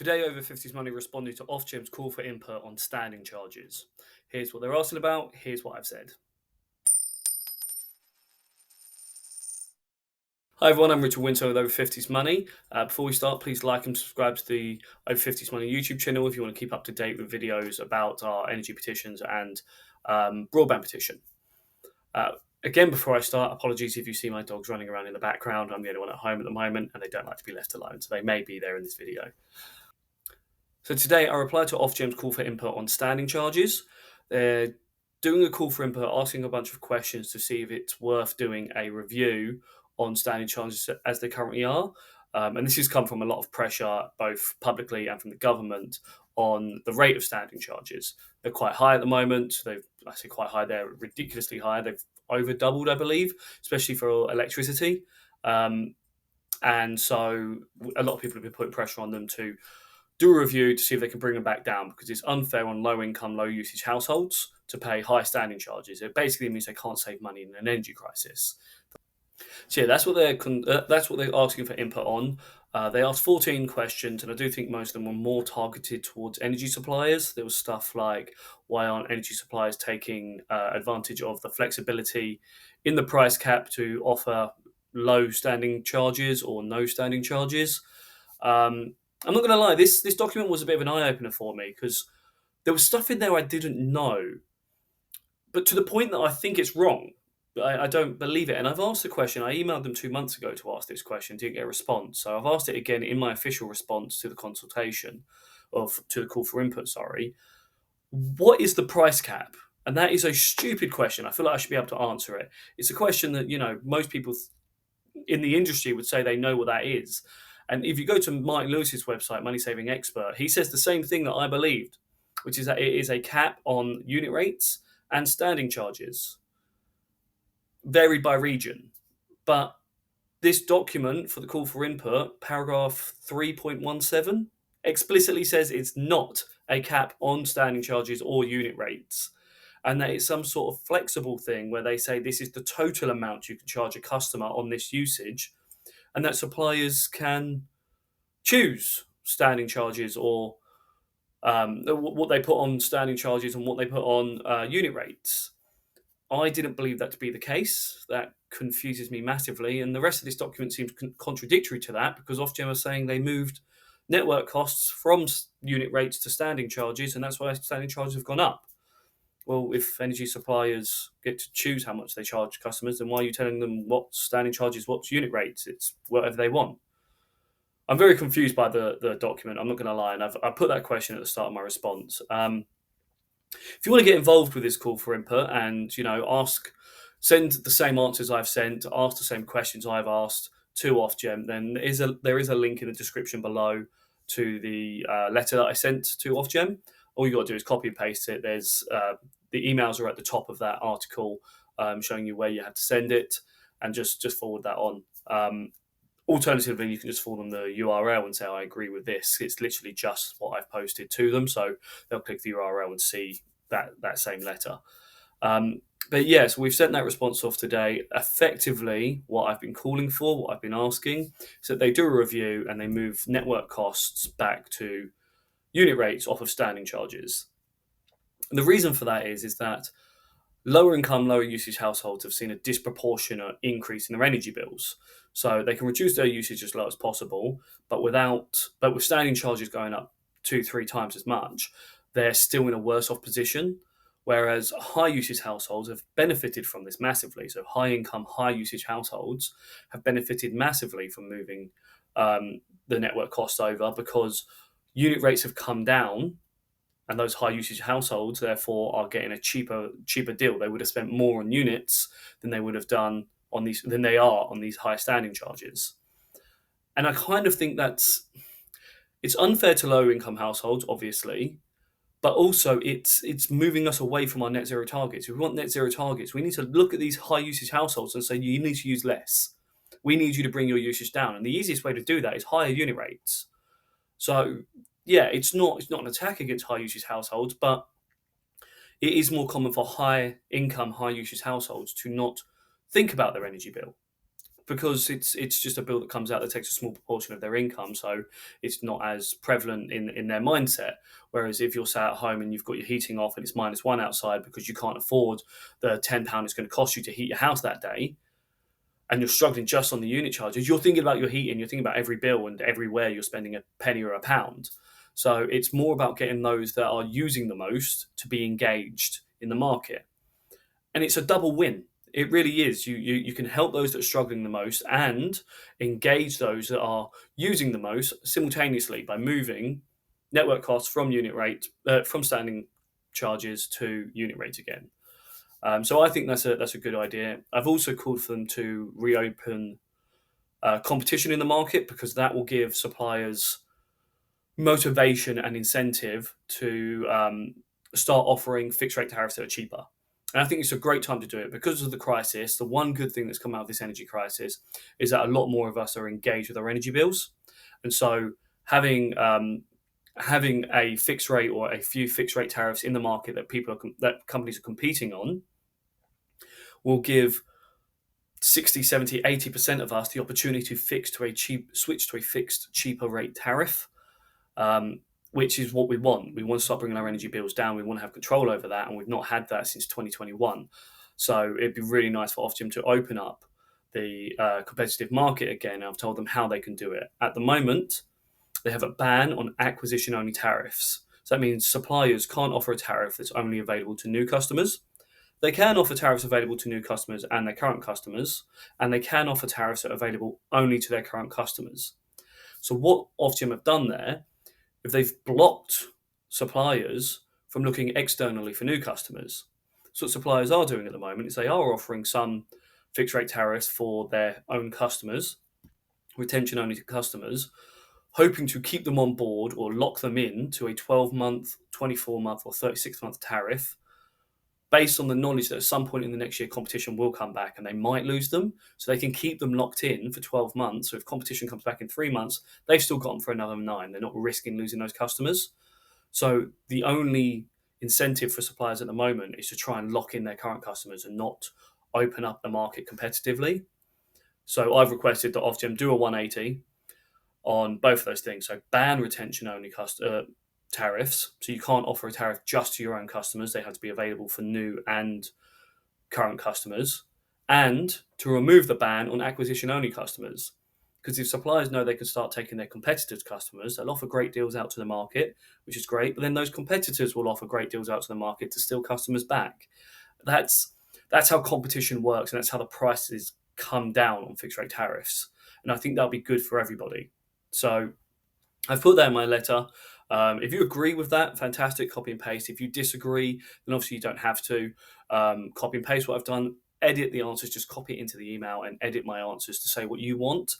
Today, Over50smoney responded to Ofgem's call for input on standing charges. Here's what they're asking about, here's what I've said. Hi everyone, I'm Richard Winter with Over50smoney. Before we start, please like and subscribe to the Over50smoney YouTube channel if you want to keep up to date with videos about our energy petitions and broadband petition. Again, before I start, apologies if you see my dogs running around in the background. I'm the only one at home at the moment and they don't like to be left alone, so they may be there in this video. So today I replied to Ofgem's call for input on standing charges. They're doing a call for input, asking a bunch of questions to see if it's worth doing a review on standing charges as they currently are. And this has come from a lot of pressure, both publicly and from the government, on the rate of standing charges. They're quite high at the moment. I say quite high, they're ridiculously high. They've over doubled, I believe, especially for electricity. And so a lot of people have been putting pressure on them to do a review to see if they can bring them back down, because it's unfair on low income, low usage households to pay high standing charges. It basically means they can't save money in an energy crisis. So yeah, that's what they're asking for input on. They asked 14 questions, and I do think most of them were more targeted towards energy suppliers. There was stuff like, why aren't energy suppliers taking advantage of the flexibility in the price cap to offer low standing charges or no standing charges? I'm not going to lie, this document was a bit of an eye-opener for me, because there was stuff in there I didn't know, but to the point that I think it's wrong. I don't believe it. And I've asked the question. I emailed them 2 months ago to ask this question, didn't get a response. So I've asked it again in my official response to the consultation, to the call for input, sorry. What is the price cap? And that is a stupid question. I feel like I should be able to answer it. It's a question that, most people in the industry would say they know what that is. And if you go to Mike Lewis's website, Money Saving Expert, he says the same thing that I believed, which is that it is a cap on unit rates and standing charges, varied by region. But this document for the call for input, paragraph 3.17, explicitly says it's not a cap on standing charges or unit rates, and that it's some sort of flexible thing where they say this is the total amount you can charge a customer on this usage, and that suppliers can choose standing charges or what they put on standing charges and what they put on unit rates. I didn't believe that to be the case. That confuses me massively, and the rest of this document seems contradictory to that, because Ofgem are saying they moved network costs from unit rates to standing charges, and that's why standing charges have gone up. Well, if energy suppliers get to choose how much they charge customers, then why are you telling them what standing charges, what's unit rates? It's whatever they want. I'm very confused by the document, I'm not going to lie, and I put that question at the start of my response. If you want to get involved with this call for input and, send the same answers I've sent, ask the same questions I've asked to Ofgem, then there is a link in the description below to the letter that I sent to Ofgem. All you got to do is copy and paste it. There's the emails are at the top of that article, showing you where you have to send it, and just forward that on. Alternatively, you can just forward them the URL and say, I agree with this. It's literally just what I've posted to them, so they'll click the URL and see that same letter. But yeah, so we've sent that response off today. Effectively, what I've been calling for, what I've been asking, is that they do a review and they move network costs back to unit rates off of standing charges. And the reason for that is that lower income, lower usage households have seen a disproportionate increase in their energy bills. So they can reduce their usage as low as possible, but with standing charges going up 2-3 times as much, they're still in a worse off position. Whereas high usage households have benefited from this massively. So high income, high usage households have benefited massively from moving the network costs over, because unit rates have come down, and those high usage households therefore are getting a cheaper deal. They would have spent more on units than they would have done than they are on these high standing charges. And I kind of think it's unfair to low income households, obviously, but also it's moving us away from our net zero targets. If we want net zero targets, we need to look at these high usage households and say, you need to use less. We need you to bring your usage down. And the easiest way to do that is higher unit rates. So yeah, it's not an attack against high usage households, but it is more common for high income, high usage households to not think about their energy bill. because it's just a bill that comes out that takes a small proportion of their income, so it's not as prevalent in their mindset. Whereas if you're sat at home and you've got your heating off and it's -1 outside because you can't afford the £10 it's going to cost you to heat your house that day, and you're struggling just on the unit charges, you're thinking about your heating, you're thinking about every bill, and everywhere you're spending a penny or a pound. So it's more about getting those that are using the most to be engaged in the market. And it's a double win. It really is. You can help those that are struggling the most and engage those that are using the most simultaneously by moving network costs from unit rate from standing charges to unit rate again. So I think that's a good idea. I've also called for them to reopen competition in the market, because that will give suppliers motivation and incentive to start offering fixed rate tariffs that are cheaper. And I think it's a great time to do it because of the crisis. The one good thing that's come out of this energy crisis is that a lot more of us are engaged with our energy bills. And so having a fixed rate or a few fixed rate tariffs in the market that companies are competing on will give 60, 70, 80% of us the opportunity to switch to a fixed, cheaper rate tariff, which is what we want. We want to start bringing our energy bills down. We want to have control over that, and we've not had that since 2021. So it'd be really nice for Ofgem to open up the competitive market again. I've told them how they can do it. At the moment, they have a ban on acquisition-only tariffs. So that means suppliers can't offer a tariff that's only available to new customers. They can offer tariffs available to new customers and their current customers, and they can offer tariffs that are available only to their current customers. So what Ofgem have done there, if they've blocked suppliers from looking externally for new customers. So what suppliers are doing at the moment is they are offering some fixed rate tariffs for their own customers, retention only to customers, hoping to keep them on board or lock them in to a 12-month, 24-month or 36-month tariff, based on the knowledge that at some point in the next year, competition will come back and they might lose them. So they can keep them locked in for 12 months. So if competition comes back in 3 months, they've still got them for another 9. They're not risking losing those customers. So the only incentive for suppliers at the moment is to try and lock in their current customers and not open up the market competitively. So I've requested that Ofgem do a 180 on both of those things. So ban retention only tariffs. So you can't offer a tariff just to your own customers. They have to be available for new and current customers. And to remove the ban on acquisition only customers. Because if suppliers know they can start taking their competitors' customers, they'll offer great deals out to the market, which is great. But then those competitors will offer great deals out to the market to steal customers back. That's how competition works, and that's how the prices come down on fixed rate tariffs. And I think that'll be good for everybody. So I've put that in my letter. If you agree with that, fantastic, copy and paste. If you disagree, then obviously you don't have to copy and paste what I've done. Edit the answers, just copy it into the email and edit my answers to say what you want.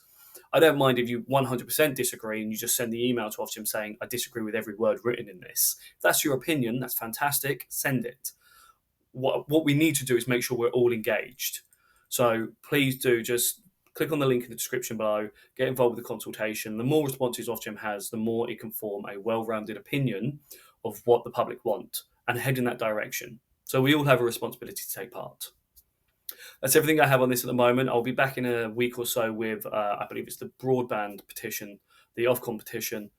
I don't mind if you 100% disagree and you just send the email to Ofgem saying, I disagree with every word written in this. If that's your opinion, that's fantastic, send it. What we need to do is make sure we're all engaged. So please do just click on the link in the description below, get involved with the consultation. The more responses Ofgem has, the more it can form a well-rounded opinion of what the public want and head in that direction. So we all have a responsibility to take part. That's everything I have on this at the moment. I'll be back in a week or so with, I believe it's the broadband petition, the Ofcom petition,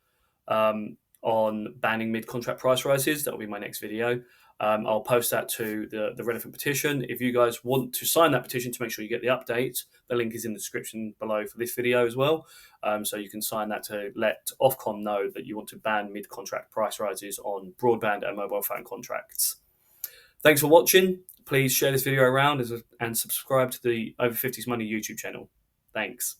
on banning mid-contract price rises. That will be my next video. I'll post that to the relevant petition. If you guys want to sign that petition to make sure you get the update, the link is in the description below for this video as well. So you can sign that to let Ofcom know that you want to ban mid-contract price rises on broadband and mobile phone contracts. Thanks for watching. Please share this video around and subscribe to the Over 50s Money YouTube channel. Thanks.